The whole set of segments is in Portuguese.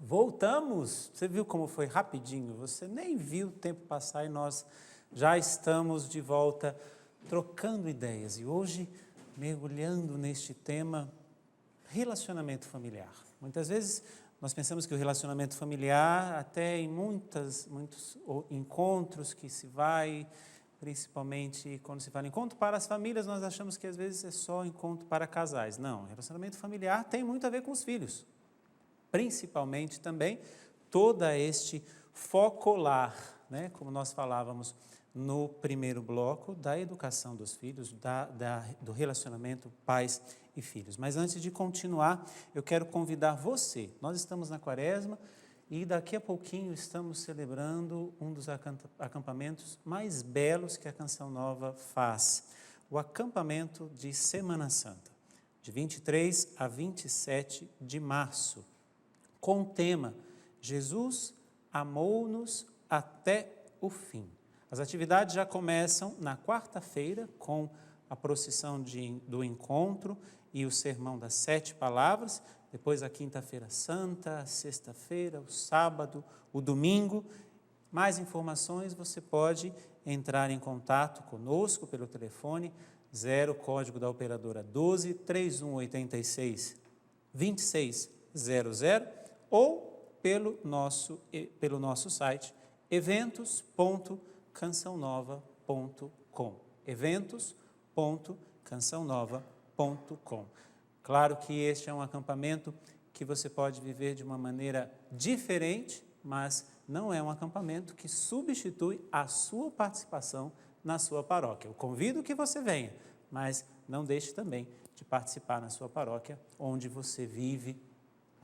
Voltamos! Você viu como foi rapidinho? Você nem viu o tempo passar e nós já estamos de volta trocando ideias. E hoje, mergulhando neste tema, relacionamento familiar. Muitas vezes nós pensamos que o relacionamento familiar, até em muitos encontros que se vai, principalmente quando se fala encontro para as famílias, nós achamos que às vezes é só encontro para casais. Não, relacionamento familiar tem muito a ver com os filhos. Principalmente também todo este focolar, né, como nós falávamos no primeiro bloco, da educação dos filhos, do relacionamento pais e filhos. Mas antes de continuar, eu quero convidar você. Nós estamos na Quaresma e daqui a pouquinho estamos celebrando um dos acampamentos mais belos que a Canção Nova faz, o acampamento de Semana Santa, de 23 a 27 de março. Com o tema Jesus amou-nos até o fim. As atividades já começam na quarta-feira com a procissão do encontro e o sermão das 7 palavras, depois a quinta-feira santa, a sexta-feira, o sábado, o domingo. Mais informações você pode entrar em contato conosco pelo telefone 0 código da operadora 12 3186 2600 ou pelo nosso site eventos.cançãonova.com eventos.cançãonova.com. Claro que este é um acampamento que você pode viver de uma maneira diferente, mas não é um acampamento que substitui a sua participação na sua paróquia. Eu convido que você venha, mas não deixe também de participar na sua paróquia, onde você vive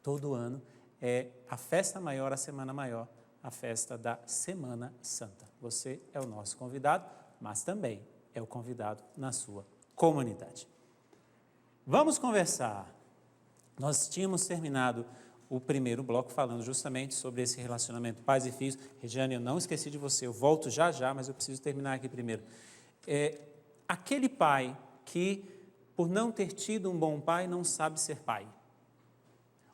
todo ano. É a festa maior, a semana maior, a festa da Semana Santa. Você é o nosso convidado, mas também é o convidado na sua comunidade. Vamos conversar. Nós tínhamos terminado o primeiro bloco falando justamente sobre esse relacionamento pais e filhos. Regiane, eu não esqueci de você, eu volto já, mas eu preciso terminar aqui primeiro. Aquele pai que, por não ter tido um bom pai, não sabe ser pai.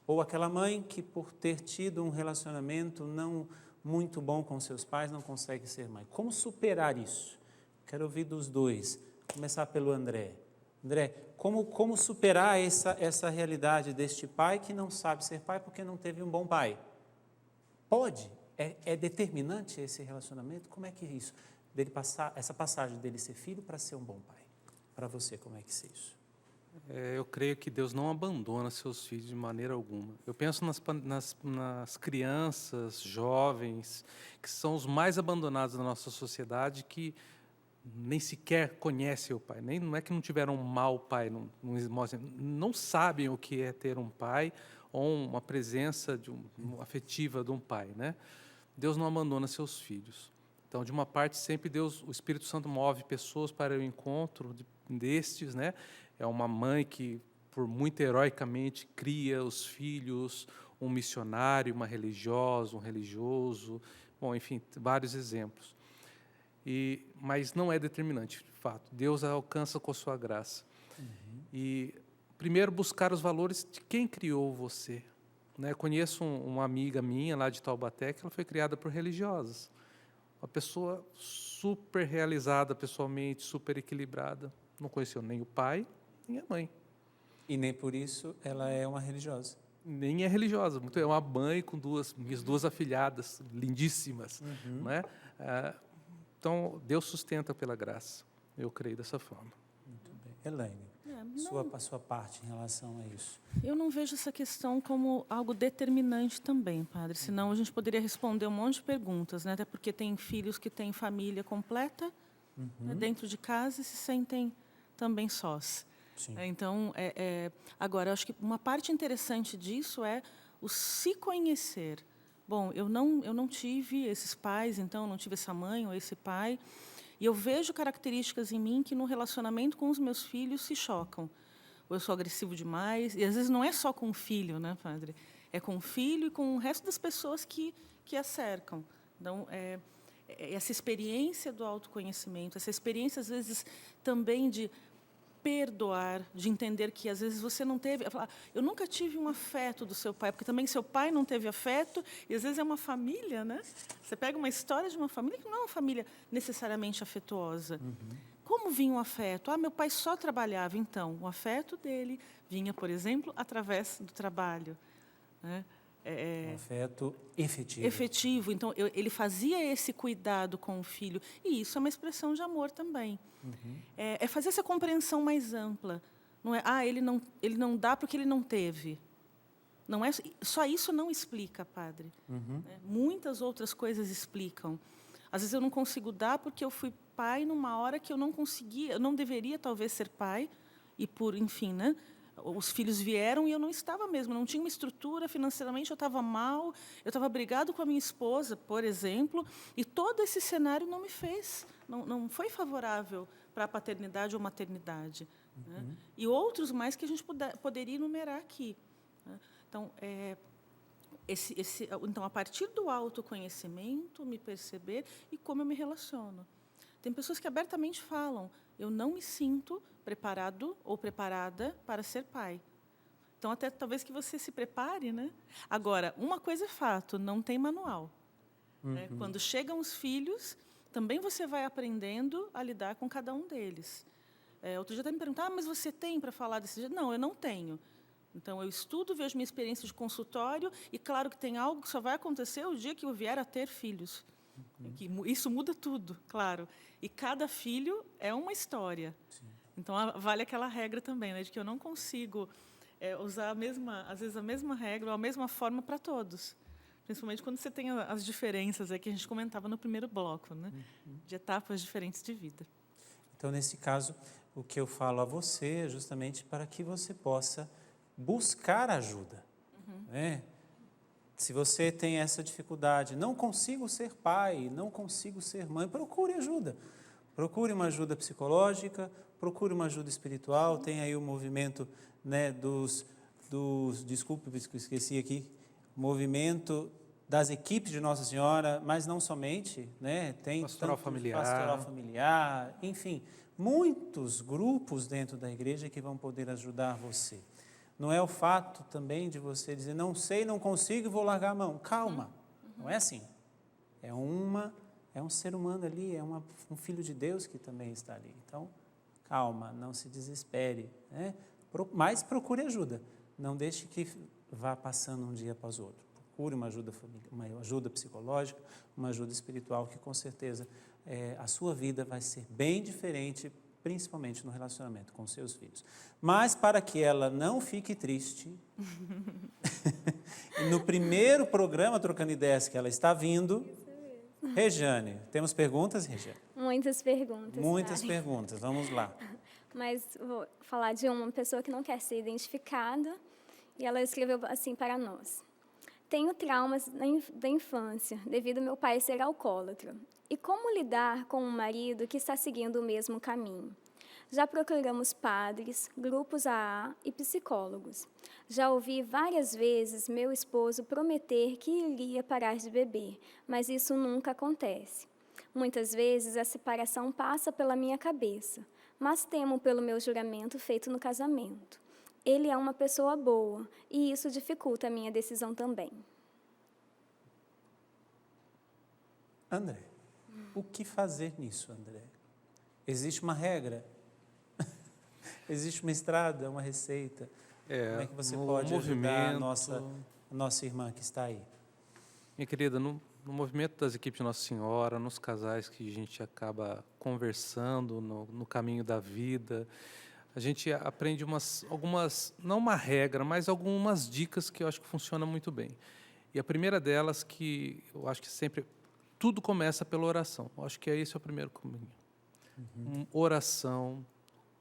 Ou aquela mãe que, por ter tido um relacionamento não muito bom com seus pais, não consegue ser mãe. Como superar isso? Quero ouvir dos dois. Vou começar pelo André. André, como superar essa realidade deste pai que não sabe ser pai porque não teve um bom pai? Pode? É determinante esse relacionamento? Como é que é isso? Essa passagem dele ser filho para ser um bom pai. Para você, como é que é isso? Eu creio que Deus não abandona seus filhos de maneira alguma. Eu penso nas crianças, jovens, que são os mais abandonados da nossa sociedade, que nem sequer conhecem o pai. Não é que não tiveram um mau pai, não sabem o que é ter um pai ou uma presença afetiva de um pai, né? Deus não abandona seus filhos. Então, de uma parte, sempre o Espírito Santo move pessoas para o encontro destes, né? É uma mãe que, por muito heroicamente, cria os filhos, um missionário, uma religiosa, um religioso, bom, enfim, vários exemplos. Mas não é determinante, de fato. Deus alcança com a sua graça. Uhum. E, primeiro, buscar os valores de quem criou você. Né? Conheço uma amiga minha, lá de Taubaté, que ela foi criada por religiosas. Uma pessoa super realizada pessoalmente, super equilibrada. Não conheceu nem o pai, nem a mãe. E nem por isso ela é uma religiosa. Nem é religiosa. É uma mãe com minhas duas afilhadas, lindíssimas. Uhum. Não é? Então, Deus sustenta pela graça. Eu creio dessa forma. Muito bem. Elaine, a sua parte em relação a isso. Eu não vejo essa questão como algo determinante também, padre. Senão a gente poderia responder um monte de perguntas, né? Até porque tem filhos que têm família completa, né, dentro de casa, e se sentem também sós. Sim. Então, agora, eu acho que uma parte interessante disso é o se conhecer. Bom, eu não tive esses pais, então, não tive essa mãe ou esse pai, e eu vejo características em mim que, no relacionamento com os meus filhos, se chocam. Ou eu sou agressivo demais, e às vezes não é só com o filho, né, padre? É com o filho e com o resto das pessoas que a cercam. Então, essa experiência do autoconhecimento, essa experiência, às vezes, também de perdoar, de entender que às vezes você não teve, eu nunca tive um afeto do seu pai, porque também seu pai não teve afeto, e às vezes é uma família, né? Você pega uma história de uma família que não é uma família necessariamente afetuosa. Como vinha o afeto? Meu pai só trabalhava, então o afeto dele vinha, por exemplo, através do trabalho, né? Um afeto efetivo. Efetivo. Então, ele fazia esse cuidado com o filho. E isso é uma expressão de amor também. É fazer essa compreensão mais ampla. Não é, ele não dá porque ele não teve. Não é, só isso não explica, padre. Muitas outras coisas explicam. Às vezes eu não consigo dar porque eu fui pai numa hora que eu não conseguia, eu não deveria talvez ser pai, e enfim, né? Os filhos vieram e eu não estava mesmo, não tinha uma estrutura, financeiramente eu estava mal, eu estava brigado com a minha esposa, por exemplo, e todo esse cenário não me fez, não foi favorável para a paternidade ou maternidade. Né? E outros mais que a gente poderia enumerar aqui. Né? Então, então, a partir do autoconhecimento, me perceber e como eu me relaciono. Tem pessoas que abertamente falam, eu não me sinto preparado ou preparada para ser pai. Então, até talvez que você se prepare, né? Agora, uma coisa é fato, não tem manual. Né? Quando chegam os filhos, também você vai aprendendo a lidar com cada um deles. Outro dia até me perguntaram, mas você tem para falar desse jeito? Não, eu não tenho. Então, eu estudo, vejo minha experiência de consultório, e claro que tem algo que só vai acontecer o dia que eu vier a ter filhos. Que isso muda tudo, claro. E cada filho é uma história. Sim. Então, vale aquela regra também, né, de que eu não consigo usar às vezes a mesma regra ou a mesma forma para todos. Principalmente quando você tem as diferenças que a gente comentava no primeiro bloco, né, de etapas diferentes de vida. Então, nesse caso, o que eu falo a você é justamente para que você possa buscar ajuda. Né? Se você tem essa dificuldade, não consigo ser pai, não consigo ser mãe, procure ajuda. Procure uma ajuda psicológica, procure uma ajuda espiritual. Tem aí o movimento, né, desculpe, esqueci aqui, movimento das equipes de Nossa Senhora, mas não somente, né, tem pastoral familiar, enfim, muitos grupos dentro da igreja que vão poder ajudar você. Não é o fato também de você dizer, não sei, não consigo, vou largar a mão. Calma, não é assim. É um ser humano ali, um filho de Deus que também está ali. Então, calma, não se desespere. Né? Mas procure ajuda. Não deixe que vá passando um dia após o outro. Procure uma ajuda psicológica, uma ajuda espiritual, que com certeza a sua vida vai ser bem diferente, principalmente no relacionamento com seus filhos. Mas para que ela não fique triste, no primeiro programa Trocando Ideias que ela está vindo, Rejane, temos perguntas, Rejane? Muitas perguntas. Muitas perguntas, vamos lá. Mas vou falar de uma pessoa que não quer ser identificada, e ela escreveu assim para nós. Tenho traumas da infância, devido ao meu pai ser alcoólatra. E como lidar com um marido que está seguindo o mesmo caminho? Já procuramos padres, grupos AA e psicólogos. Já ouvi várias vezes meu esposo prometer que iria parar de beber, mas isso nunca acontece. Muitas vezes a separação passa pela minha cabeça, mas temo pelo meu juramento feito no casamento. Ele é uma pessoa boa e isso dificulta a minha decisão também. André, o que fazer nisso, André? Existe uma regra? Existe uma estrada, uma receita? Como é que você pode ajudar a nossa irmã que está aí? Minha querida, no movimento das equipes de Nossa Senhora, nos casais que a gente acaba conversando no caminho da vida, a gente aprende algumas, não uma regra, mas algumas dicas que eu acho que funcionam muito bem. E a primeira delas, que eu acho que sempre tudo começa pela oração. Eu acho que esse é o primeiro caminho. Oração,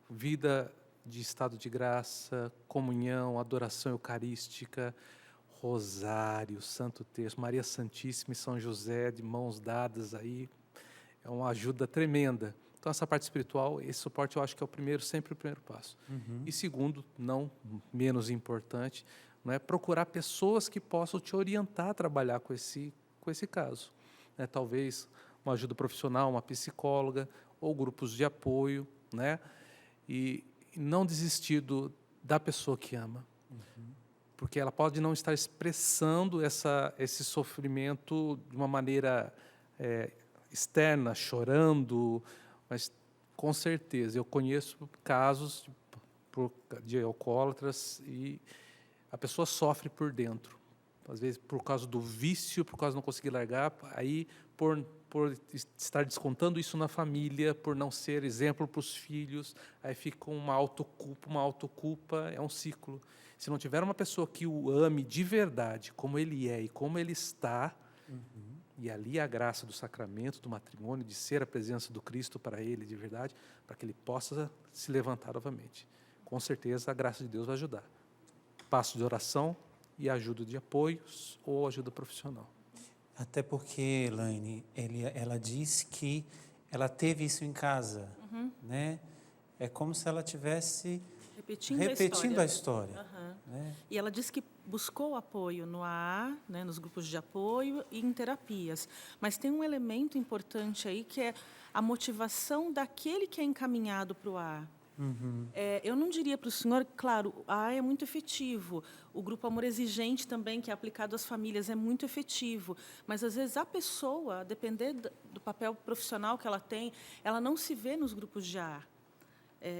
vida de estado de graça, comunhão, adoração eucarística, rosário, Santo Terço, Maria Santíssima e São José de mãos dadas aí, é uma ajuda tremenda. Então, essa parte espiritual, esse suporte eu acho que é sempre o primeiro passo. E segundo, não menos importante, não é procurar pessoas que possam te orientar a trabalhar com esse caso. Né? Talvez uma ajuda profissional, uma psicóloga ou grupos de apoio, né? E não desistir da pessoa que ama. Porque ela pode não estar expressando esse sofrimento de uma maneira externa, chorando, mas com certeza eu conheço casos de alcoólatras e a pessoa sofre por dentro. Às vezes por causa do vício, por causa de não conseguir largar, aí por estar descontando isso na família, por não ser exemplo para os filhos, aí fica uma autoculpa, é um ciclo. Se não tiver uma pessoa que o ame de verdade, como ele é e como ele está, e ali a graça do sacramento, do matrimônio, de ser a presença do Cristo para ele de verdade, para que ele possa se levantar novamente. Com certeza a graça de Deus vai ajudar. Passo de oração e ajuda de apoios ou ajuda profissional. Até porque, Elaine, ela diz que ela teve isso em casa, né? É como se ela tivesse repetindo a história. Né? E ela disse que buscou apoio no AA, né, nos grupos de apoio e em terapias. Mas tem um elemento importante aí que é a motivação daquele que é encaminhado para o AA. Eu não diria para o senhor, claro, o AA é muito efetivo, o grupo Amor Exigente também, que é aplicado às famílias, é muito efetivo, mas às vezes a pessoa, a depender do papel profissional que ela tem, ela não se vê nos grupos de AA.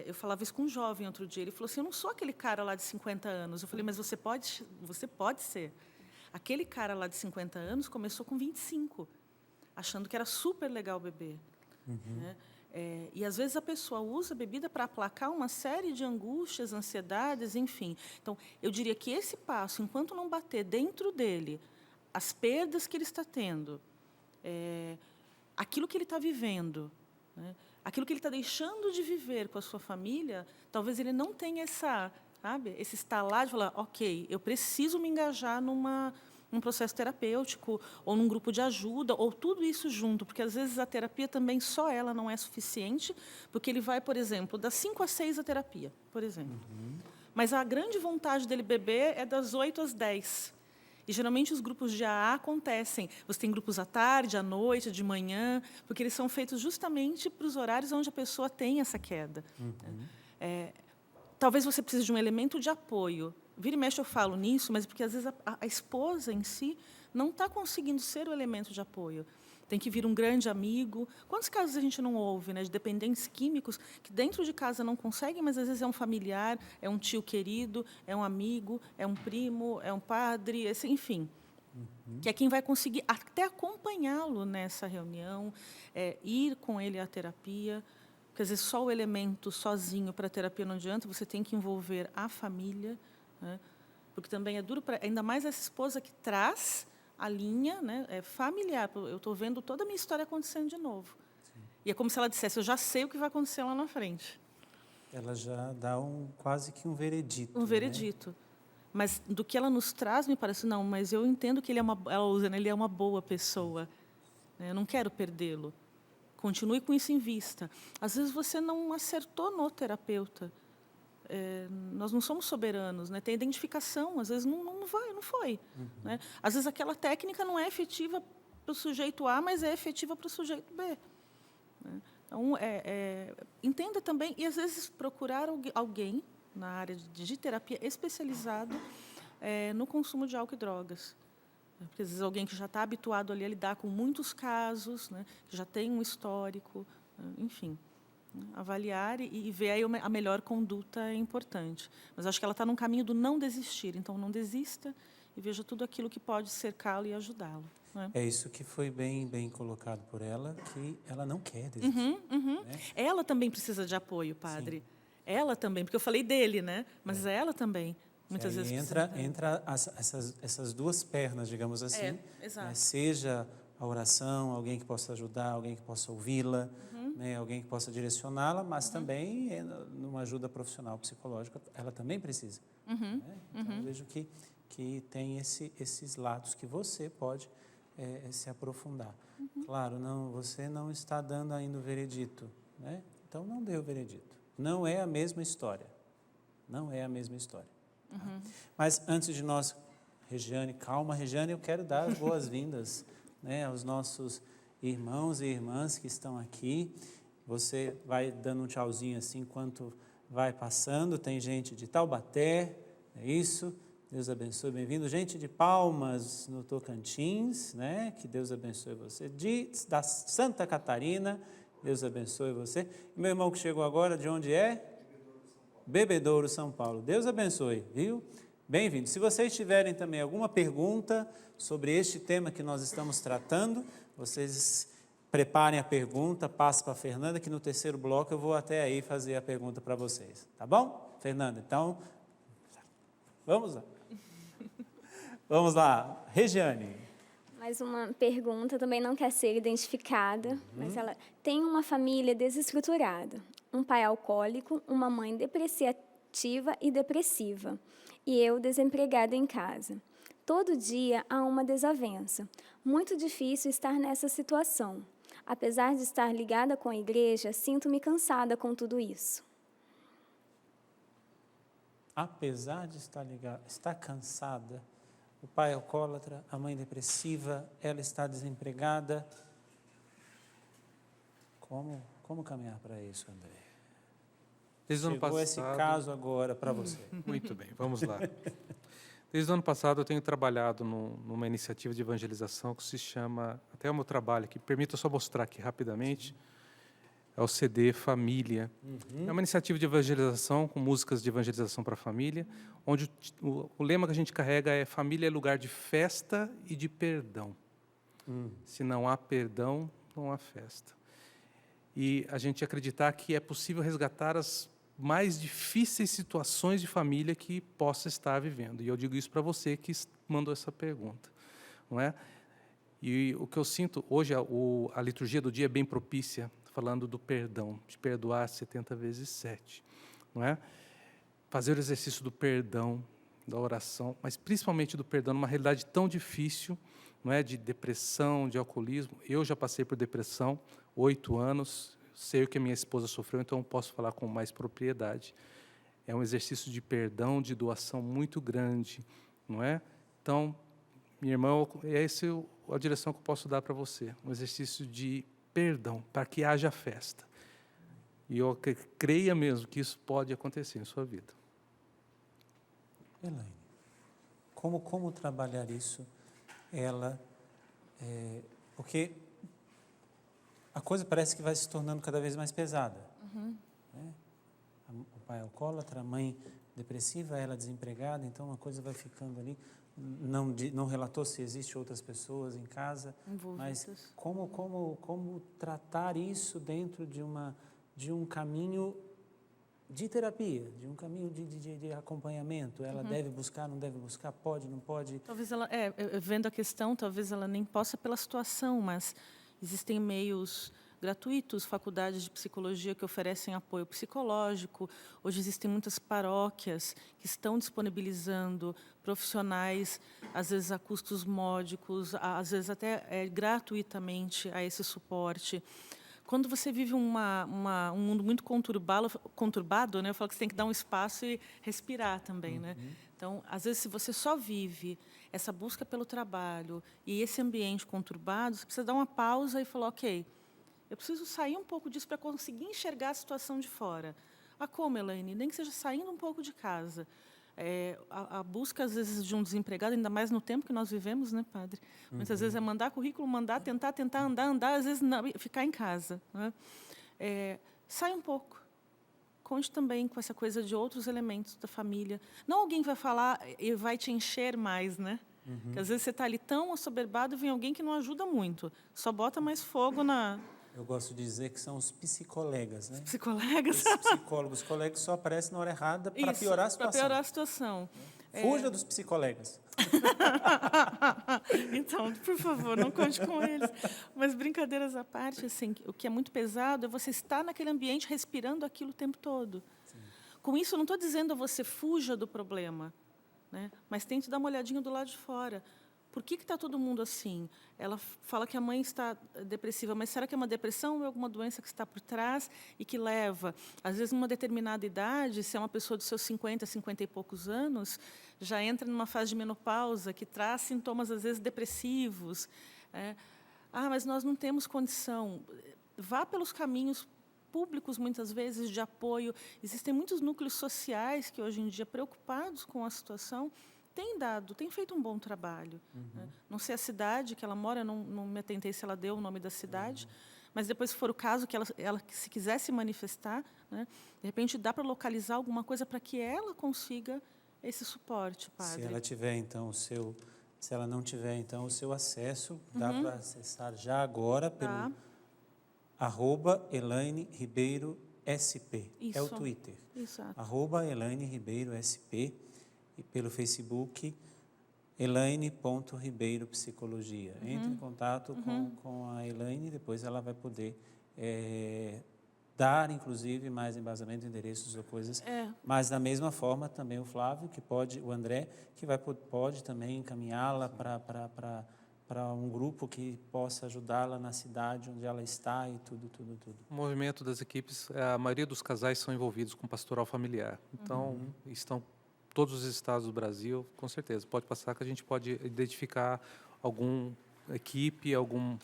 Eu falava isso com um jovem outro dia, ele falou assim, eu não sou aquele cara lá de 50 anos. Eu falei, mas você pode ser. Aquele cara lá de 50 anos começou com 25, achando que era super legal beber. Né? E, às vezes, a pessoa usa a bebida para aplacar uma série de angústias, ansiedades, enfim. Então, eu diria que esse passo, enquanto não bater dentro dele as perdas que ele está tendo, aquilo que ele está vivendo, né? Aquilo que ele está deixando de viver com a sua família, talvez ele não tenha esse estalar de falar, ok, eu preciso me engajar num processo terapêutico, ou num grupo de ajuda, ou tudo isso junto, porque, às vezes, a terapia também, só ela não é suficiente, porque ele vai, por exemplo, das 5 às 6 a terapia, por exemplo. Mas a grande vontade dele beber é das 8 às 10. E, geralmente, os grupos de AA acontecem. Você tem grupos à tarde, à noite, de manhã, porque eles são feitos justamente para os horários onde a pessoa tem essa queda. Talvez você precise de um elemento de apoio. Vira e mexe eu falo nisso, mas porque, às vezes, a esposa em si não está conseguindo ser o elemento de apoio. Tem que vir um grande amigo. Quantos casos a gente não ouve, né, de dependentes químicos que dentro de casa não conseguem, mas às vezes é um familiar, é um tio querido, é um amigo, é um primo, é um padre, enfim. Que é quem vai conseguir até acompanhá-lo nessa reunião, ir com ele à terapia. Porque, às vezes, só o elemento sozinho para a terapia não adianta, você tem que envolver a família, né? Porque também é duro, ainda mais essa esposa que traz a linha, né, familiar. Eu estou vendo toda a minha história acontecendo de novo. Sim. E é como se ela dissesse, eu já sei o que vai acontecer lá na frente. Ela já dá quase que um veredito. Um veredito. Né? Mas do que ela nos traz, me parece, não, mas eu entendo que ela usa, né, ele é uma boa pessoa. Eu não quero perdê-lo. Continue com isso em vista. Às vezes você não acertou no terapeuta. Nós não somos soberanos, né? Tem identificação, às vezes não foi. Né? Às vezes aquela técnica não é efetiva para o sujeito A, mas é efetiva para o sujeito B. Né? Então, entenda também, e às vezes procurar alguém na área de terapia especializado no consumo de álcool e drogas. Porque, às vezes, alguém que já está habituado ali a lidar com muitos casos, né? Que já tem um histórico, enfim. Avaliar e ver aí a melhor conduta é importante. Mas acho que ela está num caminho do não desistir. Então, não desista e veja tudo aquilo que pode cercá-lo e ajudá-lo. Né? É isso que foi bem colocado por ela, que ela não quer desistir. Né? Ela também precisa de apoio, padre. Sim. Ela também, porque eu falei dele, né? Mas ela também. Muitas vezes entra essas duas pernas, digamos assim. Exato. Né? Seja a oração, alguém que possa ajudar, alguém que possa ouvi-la, né? Alguém que possa direcioná-la, mas também, numa ajuda profissional, psicológica, ela também precisa. Né? Então, eu vejo que tem esses lados que você pode se aprofundar. Claro, você não está dando ainda o veredito. Né? Então, não dê o veredito. Não é a mesma história. Não é a mesma história. Mas antes de nós, Regiane, calma, Regiane, eu quero dar as boas-vindas, né, aos nossos irmãos e irmãs que estão aqui. Você vai dando um tchauzinho assim enquanto vai passando, tem gente de Taubaté, é isso? Deus abençoe, bem-vindo. Gente de Palmas, no Tocantins, né? Que Deus abençoe você. Da Santa Catarina, Deus abençoe você. E meu irmão que chegou agora, de onde é? Bebedouro, São Paulo. Deus abençoe, viu? Bem-vindo. Se vocês tiverem também alguma pergunta sobre este tema que nós estamos tratando, vocês preparem a pergunta, passem para a Fernanda, que no terceiro bloco eu vou até aí fazer a pergunta para vocês. Tá bom, Fernanda? Então, vamos lá. Vamos lá. Regiane. Mais uma pergunta, também não quer ser identificada, mas ela tem uma família desestruturada, um pai alcoólico, uma mãe depreciativa e depressiva, e eu desempregada em casa. Todo dia há uma desavença. Muito difícil estar nessa situação. Apesar de estar ligada com a igreja, sinto-me cansada com tudo isso. Apesar de estar cansada, o pai é alcoólatra, a mãe depressiva, ela está desempregada. Como caminhar para isso, André? Desde o ano Chegou esse passado- caso agora para você. Muito bem, vamos lá. Desde o ano passado eu tenho trabalhado numa iniciativa de evangelização que se chama, até o meu trabalho aqui, permita só mostrar aqui rapidamente, é o CD Família. É uma iniciativa de evangelização com músicas de evangelização para a família, onde o lema que a gente carrega é: família é lugar de festa e de perdão. Se não há perdão, não há festa. E a gente acreditar que é possível resgatar as mais difíceis situações de família que possa estar vivendo. E eu digo isso para você que mandou essa pergunta, não é? E o que eu sinto hoje, a liturgia do dia é bem propícia, falando do perdão, de perdoar 70 vezes 7, não é? Fazer o exercício do perdão, da oração, mas principalmente do perdão numa realidade tão difícil, não é? De depressão, de alcoolismo. Eu já passei por depressão, 8 anos, sei o que a minha esposa sofreu, então posso falar com mais propriedade. É um exercício de perdão, de doação muito grande, não é? Então, minha irmã, essa é a direção que eu posso dar para você, um exercício de perdão, para que haja festa. E eu creia mesmo que isso pode acontecer em sua vida. Elaine, como trabalhar isso? Porque a coisa parece que vai se tornando cada vez mais pesada. Né? O pai é alcoólatra, a mãe depressiva, ela desempregada, então a coisa vai ficando ali. Não relatou se existem outras pessoas em casa, mas como tratar isso dentro de um caminho de terapia, de um caminho de acompanhamento? Ela deve buscar, não deve buscar, pode, não pode? Talvez ela, vendo a questão, talvez ela nem possa pela situação, mas existem meios gratuitos, faculdades de psicologia que oferecem apoio psicológico. Hoje existem muitas paróquias que estão disponibilizando profissionais, às vezes a custos módicos, às vezes até gratuitamente a esse suporte. Quando você vive um mundo muito conturbado, né, eu falo que você tem que dar um espaço e respirar também, né? Então, às vezes, se você só vive essa busca pelo trabalho e esse ambiente conturbado, você precisa dar uma pausa e falar: ok, eu preciso sair um pouco disso para conseguir enxergar a situação de fora. Como, Elaine? Nem que seja saindo um pouco de casa. A busca, às vezes, de um desempregado, ainda mais no tempo que nós vivemos, né, padre? Muitas vezes é mandar currículo, tentar andar, às vezes não, ficar em casa. Né? Sai um pouco. Conte também com essa coisa de outros elementos da família. Não alguém vai falar e vai te encher mais, né? Porque às vezes você está ali tão assoberbado e vem alguém que não ajuda muito. Só bota mais fogo na... Eu gosto de dizer que são os psicolegas, né? Psicólogas. Esses psicólogos, colegas só aparecem na hora errada para piorar a situação. Para piorar a situação. Fuja dos psicolegas. Então, por favor, não conte com eles. Mas, brincadeiras à parte, assim, o que é muito pesado é você estar naquele ambiente respirando aquilo o tempo todo. Sim. Com isso, eu não estou dizendo a você fuja do problema, né? Mas tente dar uma olhadinha do lado de fora. Por que está todo mundo assim? Ela fala que a mãe está depressiva, mas será que é uma depressão ou é alguma doença que está por trás e que leva, às vezes, numa determinada idade, se é uma pessoa dos seus 50, 50 e poucos anos, já entra numa fase de menopausa que traz sintomas, às vezes, depressivos. Mas nós não temos condição. Vá pelos caminhos públicos, muitas vezes, de apoio. Existem muitos núcleos sociais que, hoje em dia, preocupados com a situação, têm feito um bom trabalho. Né? Não sei a cidade que ela mora, não me atentei se ela deu o nome da cidade, mas depois, se for o caso, que ela se quiser se manifestar, né, de repente dá para localizar alguma coisa para que ela consiga esse suporte, padre. Se ela tiver, então, se ela não tiver, então, o seu acesso, dá para acessar já agora pelo @ElaineRibeiroSP. É o Isso. Twitter. Exato. @ElaineRibeiroSP e pelo Facebook Elaine.RibeiroPsicologia. Entre em contato com a Elaine, depois ela vai poder dar, inclusive, mais embasamento, endereços ou coisas. Mas, da mesma forma, também o Flávio, o André, que pode também encaminhá-la para um grupo que possa ajudá-la na cidade onde ela está e tudo. O movimento das equipes, a maioria dos casais são envolvidos com pastoral familiar. Então, estão todos os estados do Brasil, com certeza. Pode passar que a gente pode identificar alguma equipe, alguma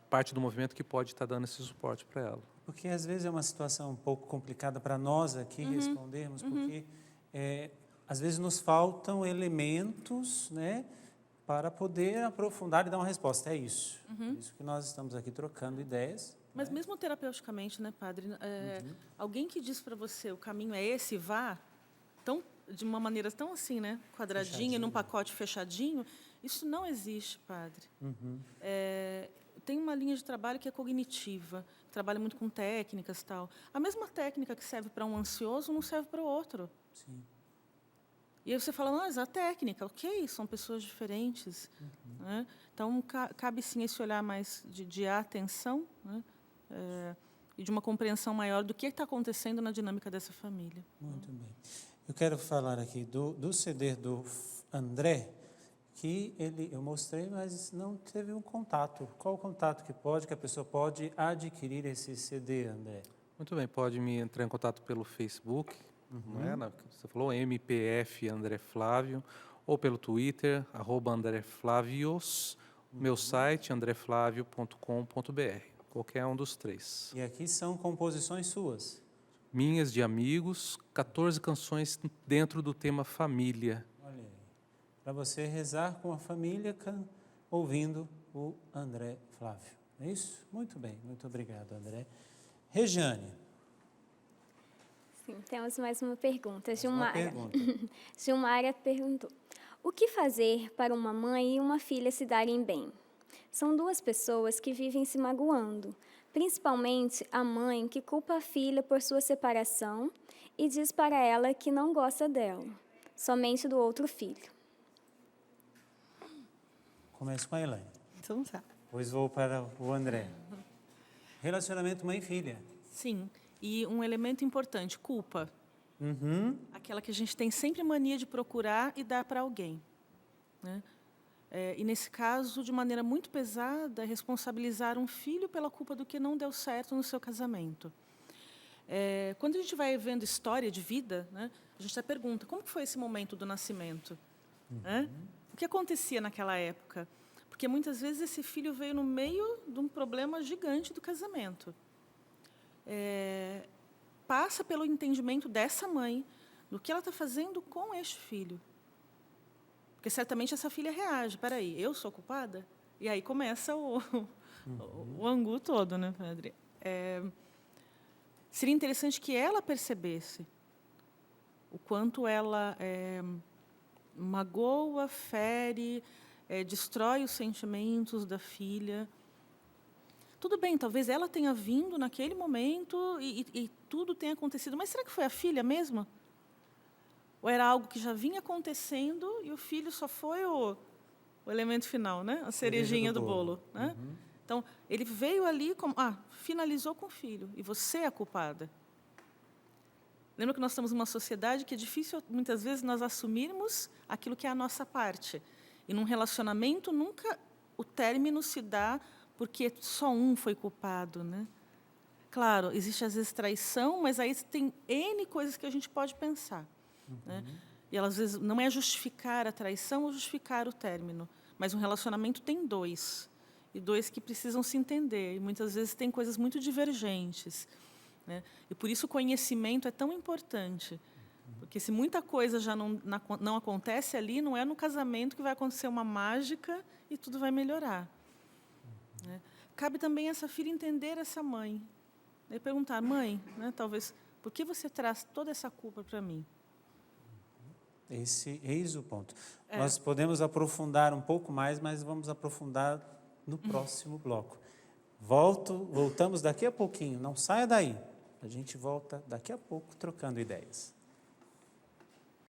parte do movimento que pode estar dando esse suporte para ela. Porque, às vezes, é uma situação um pouco complicada para nós aqui respondermos, porque, às vezes, nos faltam elementos, né, para poder aprofundar e dar uma resposta. É isso. Por isso que nós estamos aqui trocando ideias. Mas mesmo terapeuticamente, né, padre? Alguém que diz para você o caminho é esse, vá, de uma maneira tão assim, né, quadradinha, num pacote fechadinho, isso não existe, padre. Tem uma linha de trabalho que é cognitiva, trabalha muito com técnicas e tal. A mesma técnica que serve para um ansioso não serve para o outro. Sim. E aí você fala, mas a técnica, ok, são pessoas diferentes. Né? Então, cabe sim esse olhar mais de atenção, né? E de uma compreensão maior do que está acontecendo na dinâmica dessa família. Muito bem. Eu quero falar aqui do CD do André, que eu mostrei, mas não teve um contato. Qual o contato que a pessoa pode adquirir esse CD, André? Muito bem, pode me entrar em contato pelo Facebook, você falou MPF André Flávio, ou pelo Twitter, @AndréFlávios, meu site andreflavio.com.br, qualquer um dos três. E aqui são composições suas? Minhas, de amigos, 14 canções dentro do tema família. Olha aí, para você rezar com a família, ouvindo o André Flávio. É isso? Muito bem, muito obrigado, André. Regiane. Sim, temos mais uma pergunta. Uma pergunta. Gilmara perguntou: o que fazer para uma mãe e uma filha se darem bem? São duas pessoas que vivem se magoando, principalmente a mãe, que culpa a filha por sua separação e diz para ela que não gosta dela, somente do outro filho. Começo com a Elaine. Então tá. Depois vou para o André. Relacionamento mãe e filha. Sim, e um elemento importante, culpa. Aquela que a gente tem sempre mania de procurar e dar para alguém. Né? E, nesse caso, de maneira muito pesada, responsabilizar um filho pela culpa do que não deu certo no seu casamento. Quando a gente vai vendo história de vida, né, a gente até pergunta, como que foi esse momento do nascimento? O que acontecia naquela época? Porque, muitas vezes, esse filho veio no meio de um problema gigante do casamento. Passa pelo entendimento dessa mãe, do que ela está fazendo com este filho. Porque certamente essa filha reage, peraí, eu sou culpada? E aí começa o angu todo, né, padre? Seria interessante que ela percebesse o quanto ela magoa, fere, destrói os sentimentos da filha. Tudo bem, talvez ela tenha vindo naquele momento e tudo tenha acontecido, mas será que foi a filha mesmo? Ou era algo que já vinha acontecendo e o filho só foi o elemento final, né? A cerejinha do bolo. Né? Então, ele veio ali como, finalizou com o filho, e você é a culpada. Lembra que nós estamos numa sociedade que é difícil, muitas vezes, nós assumirmos aquilo que é a nossa parte. E num relacionamento, nunca o término se dá porque só um foi culpado. Né? Claro, existe às vezes traição, mas aí tem N coisas que a gente pode pensar. Né? E ela, às vezes, não é justificar a traição ou justificar o término, mas um relacionamento tem dois, e dois que precisam se entender, e muitas vezes tem coisas muito divergentes. né? E por isso o conhecimento é tão importante. Porque se muita coisa já não acontece ali, não é no casamento que vai acontecer uma mágica e tudo vai melhorar. Né? Cabe também a essa filha entender essa mãe. E perguntar, mãe, né, talvez, por que você traz toda essa culpa para mim? Eis o ponto. Nós podemos aprofundar um pouco mais, mas vamos aprofundar no próximo bloco. Voltamos daqui a pouquinho, não saia daí. A gente volta daqui a pouco trocando ideias.